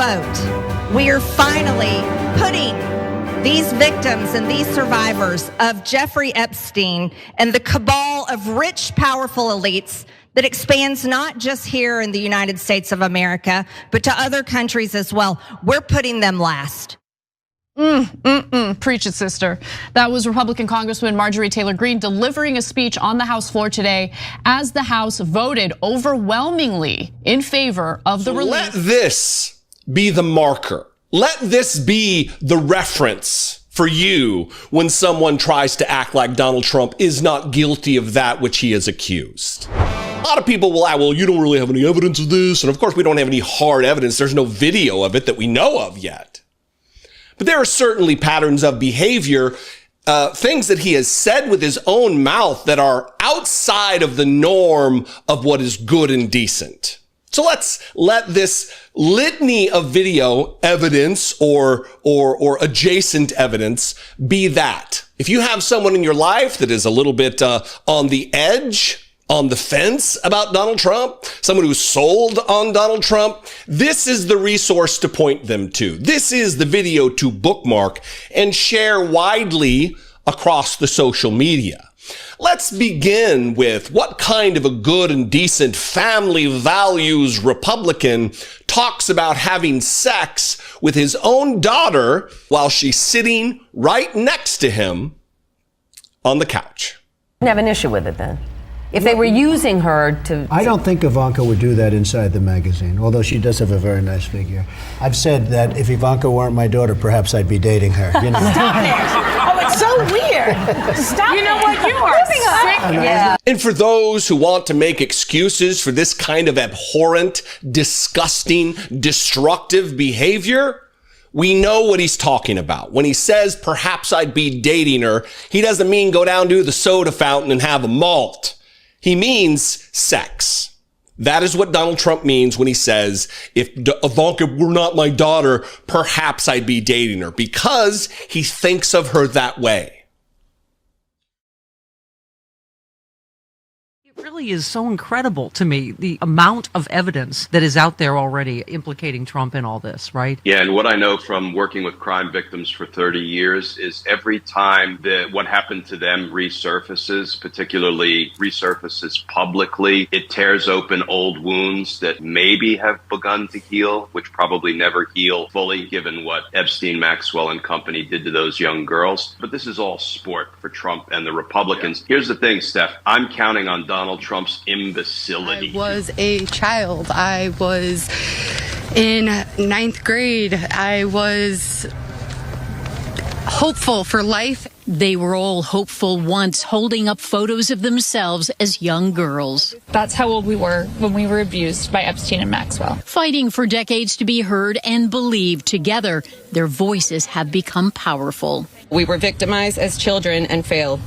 vote, we are finally putting these victims and these survivors of Jeffrey Epstein and the cabal of rich, powerful elites that expands not just here in the United States of America, but to other countries as well. We're putting them last. Preach it, sister. That was Republican Congresswoman Marjorie Taylor Greene delivering a speech on the House floor today as the House voted overwhelmingly in favor of the release. Let this be the marker. Let this be the reference for you when someone tries to act like Donald Trump is not guilty of that which he is accused. A lot of people will add, well, you don't really have any evidence of this. And of course, we don't have any hard evidence. There's no video of it that we know of yet. But there are certainly patterns of behavior, things that he has said with his own mouth that are outside of the norm of what is good and decent. So let's let this litany of video evidence or adjacent evidence be that. If you have someone in your life that is a little bit on the edge, on the fence about Donald Trump, someone who's sold on Donald Trump, this is the resource to point them to. This is the video to bookmark and share widely across the social media. Let's begin with what kind of a good and decent family values Republican talks about having sex with his own daughter while she's sitting right next to him on the couch. I have an issue with it then. If they were using her to... I don't think Ivanka would do that inside the magazine, although she does have a very nice figure. I've said that if Ivanka weren't my daughter, perhaps I'd be dating her. You know? Stop it! Oh, it's so weird. Stop. You know what? You are sick. Yeah. And for those who want to make excuses for this kind of abhorrent, disgusting, destructive behavior, we know what he's talking about. When he says, perhaps I'd be dating her, he doesn't mean go down to the soda fountain and have a malt. He means sex. That is what Donald Trump means when he says, if Ivanka were not my daughter, perhaps I'd be dating her, because he thinks of her that way. It really is so incredible to me, the amount of evidence that is out there already implicating Trump in all this, right? Yeah, and what I know from working with crime victims for 30 years is every time that what happened to them resurfaces, particularly resurfaces publicly, it tears open old wounds that maybe have begun to heal, which probably never heal fully given what Epstein, Maxwell, and company did to those young girls. But this is all sport for Trump and the Republicans. Yeah. Here's the thing, Steph. I'm counting on Donald Trump's imbecility. I was a child. I was in 9th grade. I was hopeful for life. They were all hopeful once, holding up photos of themselves as young girls. That's how old we were when we were abused by Epstein and Maxwell. Fighting for decades to be heard and believed together, their voices have become powerful. We were victimized as children and failed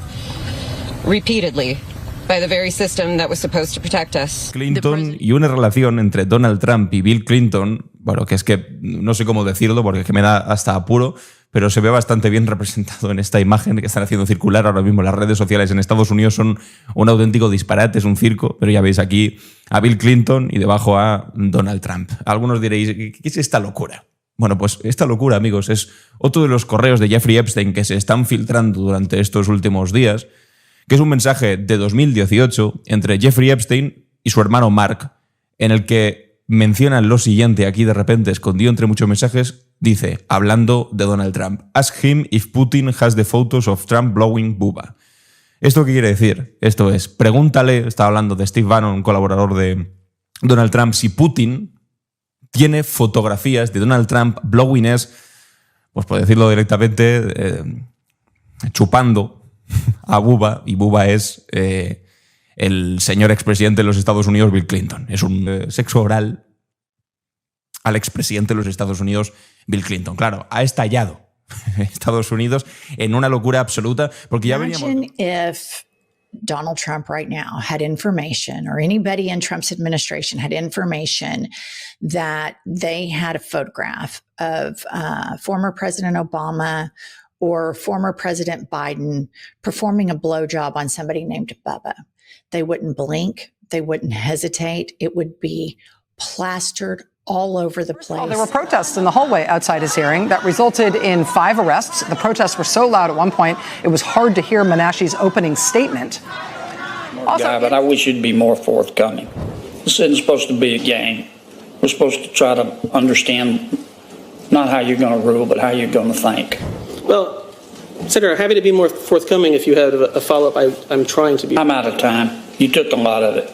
repeatedly by the very system that was supposed to protect us. Clinton y una relación entre Donald Trump y Bill Clinton, bueno, que es que no sé cómo decirlo porque es que me da hasta apuro, pero se ve bastante bien representado en esta imagen que están haciendo circular ahora mismo. Las redes sociales en Estados Unidos son un auténtico disparate, es un circo, pero ya veis aquí a Bill Clinton y debajo a Donald Trump. Algunos diréis, ¿qué es esta locura? Bueno, pues esta locura, amigos, es otro de los correos de Jeffrey Epstein que se están filtrando durante estos últimos días, que es un mensaje de 2018 entre Jeffrey Epstein y su hermano Mark, en el que mencionan lo siguiente, aquí de repente, escondido entre muchos mensajes, dice, hablando de Donald Trump, ask him if Putin has the photos of Trump blowing booba. ¿Esto qué quiere decir? Esto es, pregúntale, está hablando de Steve Bannon, un colaborador de Donald Trump, si Putin tiene fotografías de Donald Trump blowing es, pues por decirlo directamente, chupando a Bubba, y Bubba es el señor expresidente de los Estados Unidos, Bill Clinton. Es un sexo oral al expresidente de los Estados Unidos, Bill Clinton. Claro, ha estallado Estados Unidos en una locura absoluta, porque ya veníamos... Imagine if Donald Trump right now had information, or anybody in Trump's administration had information that they had a photograph of former President Obama or former President Biden performing a blowjob on somebody named Bubba. They wouldn't blink. They wouldn't hesitate. It would be plastered all over the place. There were protests in the hallway outside his hearing that resulted in 5 arrests. The protests were so loud at one point, it was hard to hear Menashe's opening statement. But I wish you'd be more forthcoming. This isn't supposed to be a game. We're supposed to try to understand not how you're going to rule, but how you're going to think. Well, Senator, I'm happy to be more forthcoming if you have a follow-up. I'm trying to be. I'm out of time. You took a lot of it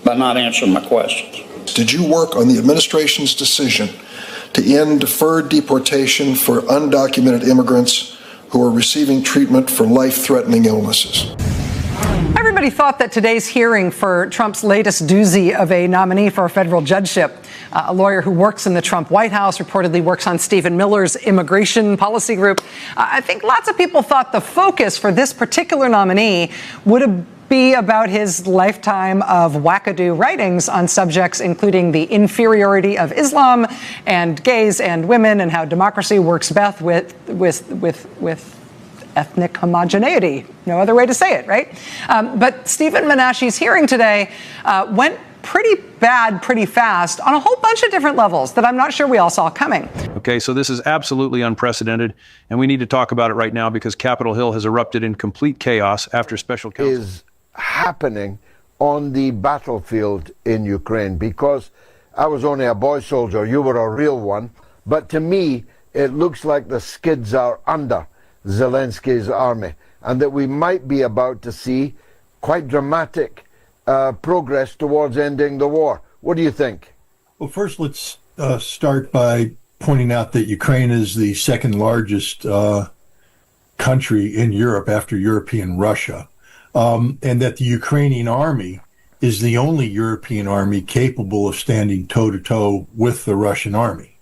by not answering my questions. Did you work on the administration's decision to end deferred deportation for undocumented immigrants who are receiving treatment for life-threatening illnesses? Everybody thought that today's hearing for Trump's latest doozy of a nominee for a federal judgeship, a lawyer who works in the Trump White House, reportedly works on Stephen Miller's immigration policy group. I think lots of people thought the focus for this particular nominee would be about his lifetime of wackadoo writings on subjects including the inferiority of Islam and gays and women and how democracy works best with ethnic homogeneity. No other way to say it, right? But Stephen Menashe's hearing today went pretty bad, pretty fast on a whole bunch of different levels that I'm not sure we all saw coming. Okay, so this is absolutely unprecedented, and we need to talk about it right now because Capitol Hill has erupted in complete chaos after special counsel. Is happening on the battlefield in Ukraine, because I was only a boy soldier, you were a real one, but to me it looks like the skids are under Zelensky's army, and that we might be about to see quite dramatic progress towards ending the war. What do you think? Well, first let's start by pointing out that Ukraine is the second largest country in Europe after European Russia, and that the Ukrainian army is the only European army capable of standing toe-to-toe with the Russian army.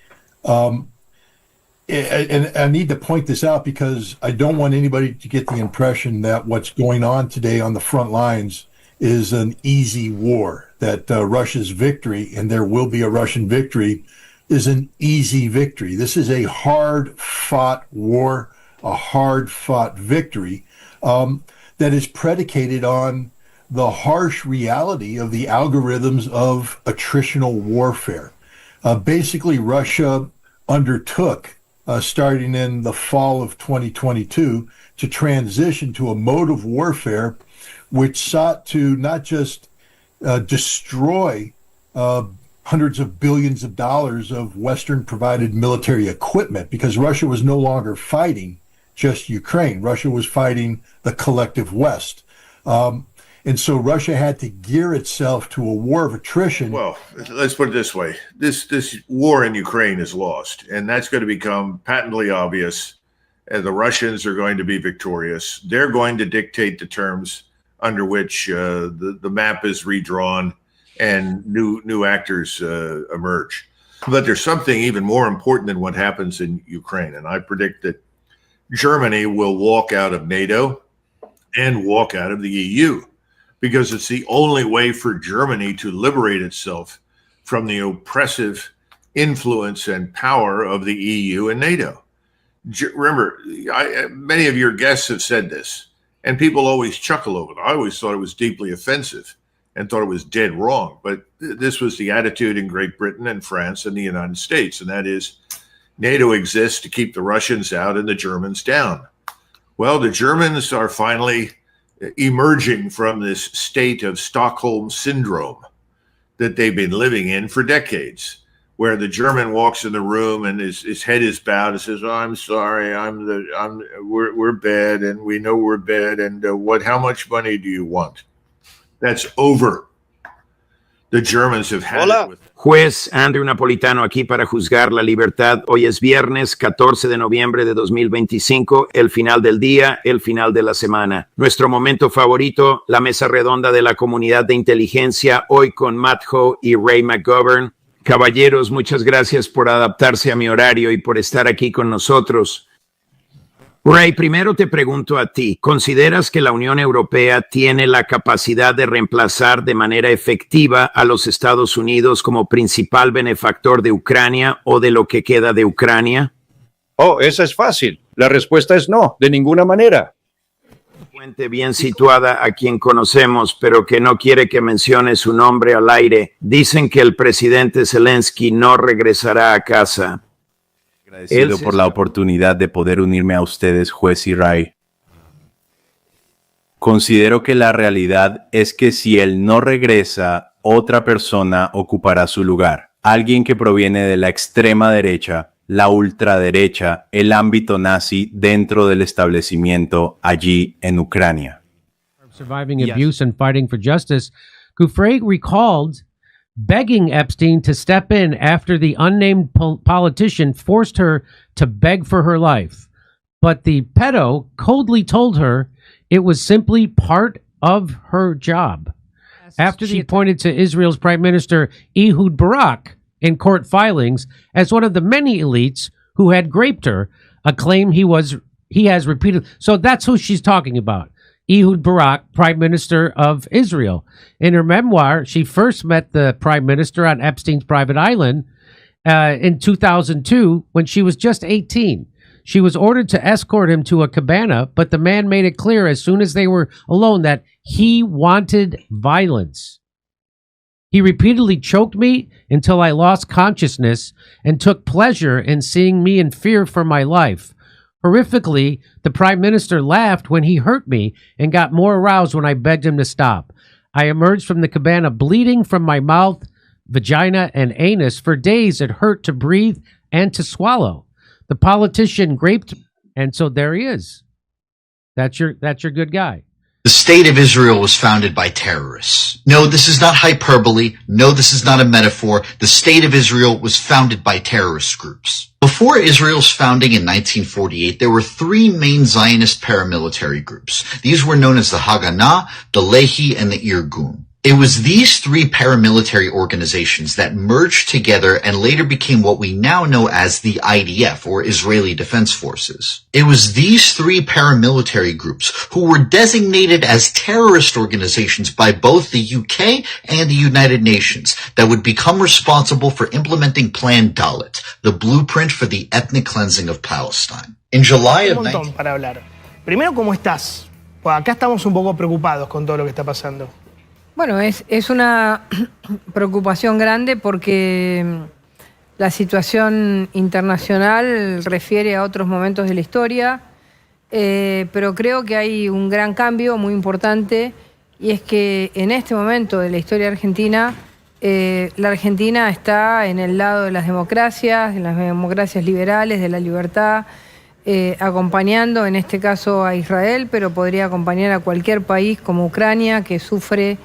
And I need to point this out because I don't want anybody to get the impression that what's going on today on the front lines is an easy war, that Russia's victory, and there will be a Russian victory, is an easy victory. This is a hard-fought war, a hard-fought victory that is predicated on the harsh reality of the algorithms of attritional warfare. Basically, Russia undertook starting in the fall of 2022, to transition to a mode of warfare which sought to not just destroy hundreds of billions of dollars of Western-provided military equipment, because Russia was no longer fighting just Ukraine. Russia was fighting the collective West. And so Russia had to gear itself to a war of attrition. Well, let's put it this way. This war in Ukraine is lost, and that's going to become patently obvious. The Russians are going to be victorious. They're going to dictate the terms under which the map is redrawn and new actors emerge. But there's something even more important than what happens in Ukraine, and I predict that Germany will walk out of NATO and walk out of the EU, because it's the only way for Germany to liberate itself from the oppressive influence and power of the EU and NATO. Remember, many of your guests have said this, and people always chuckle over it. I always thought it was deeply offensive and thought it was dead wrong. But this was the attitude in Great Britain and France and the United States, and that is NATO exists to keep the Russians out and the Germans down. Well, the Germans are finally emerging from this state of Stockholm syndrome that they've been living in for decades, where the German walks in the room and his head is bowed and says, "Oh, I'm sorry, we're bad, and we know we're bad, and how much money do you want?" That's over. The Germans have had it with. Juez Andrew Napolitano aquí para juzgar la libertad. Hoy es viernes 14 de noviembre de 2025, el final del día, el final de la semana. Nuestro momento favorito, la mesa redonda de la comunidad de inteligencia, hoy con Matt Ho y Ray McGovern. Caballeros, muchas gracias por adaptarse a mi horario y por estar aquí con nosotros. Ray, primero te pregunto a ti, ¿consideras que la Unión Europea tiene la capacidad de reemplazar de manera efectiva a los Estados Unidos como principal benefactor de Ucrania o de lo que queda de Ucrania? Oh, esa es fácil. La respuesta es no, de ninguna manera. bien situada a quien conocemos, pero que no quiere que mencione su nombre al aire. Dicen que el presidente Zelensky no regresará a casa. Agradecido por la oportunidad de poder unirme a ustedes, juez y Ray. Considero que la realidad es que si él no regresa, otra persona ocupará su lugar. Alguien que proviene de la extrema derecha, la ultraderecha, el ámbito nazi dentro del establecimiento allí en Ucrania. Surviving abuse and fighting for justice, Giuffre recalled begging Epstein to step in after the unnamed politician forced her to beg for her life. But the pedo coldly told her it was simply part of her job. After she pointed to Israel's Prime Minister Ehud Barak in court filings as one of the many elites who had graped her, a claim he has repeated. So that's who she's talking about. Ehud Barak, Prime Minister of Israel. In her memoir, she first met the Prime Minister on Epstein's private island in 2002 when she was just 18. She was ordered to escort him to a cabana, but the man made it clear as soon as they were alone that he wanted violence. He repeatedly choked me until I lost consciousness and took pleasure in seeing me in fear for my life. Horrifically, the Prime Minister laughed when he hurt me and got more aroused when I begged him to stop. I emerged from the cabana bleeding from my mouth, vagina, and anus. For days it hurt to breathe and to swallow. The politician graped, and so there he is. That's your good guy. The state of Israel was founded by terrorists. No, this is not hyperbole. No, this is not a metaphor. The state of Israel was founded by terrorist groups. Before Israel's founding in 1948, there were three main Zionist paramilitary groups. These were known as the Haganah, the Lehi, and the Irgun. It was these three paramilitary organizations that merged together and later became what we now know as the IDF, or Israeli Defense Forces. It was these three paramilitary groups who were designated as terrorist organizations by both the UK and the United Nations that would become responsible for implementing Plan Dalit, the blueprint for the ethnic cleansing of Palestine. In July of... para hablar. Primero, ¿cómo estás? Pues acá estamos un poco preocupados con todo lo que está pasando. Bueno, es una preocupación grande porque la situación internacional refiere a otros momentos de la historia, pero creo que hay un gran cambio muy importante y es que en este momento de la historia argentina, la Argentina está en el lado de las democracias liberales, de la libertad, acompañando en este caso a Israel, pero podría acompañar a cualquier país como Ucrania que sufre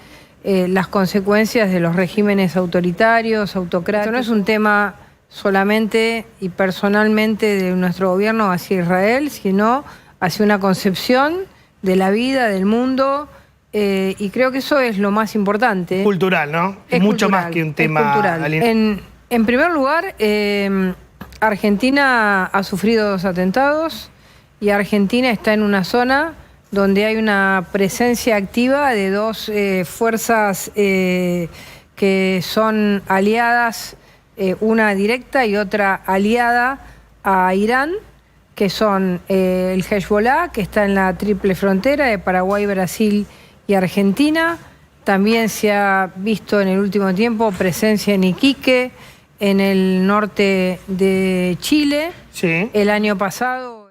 las consecuencias de los regímenes autoritarios, autocráticos. Esto no es un tema solamente y personalmente de nuestro gobierno hacia Israel, sino hacia una concepción de la vida, del mundo, y creo que eso es lo más importante. Cultural, ¿no? Es mucho cultural, más que un tema... En primer lugar, Argentina ha sufrido 2 atentados y Argentina está en una zona donde hay una presencia activa de 2 fuerzas que son aliadas, una directa y otra aliada a Irán, que son el Hezbollah, que está en la triple frontera de Paraguay, Brasil y Argentina. También se ha visto en el último tiempo presencia en Iquique, en el norte de Chile. Sí. El año pasado...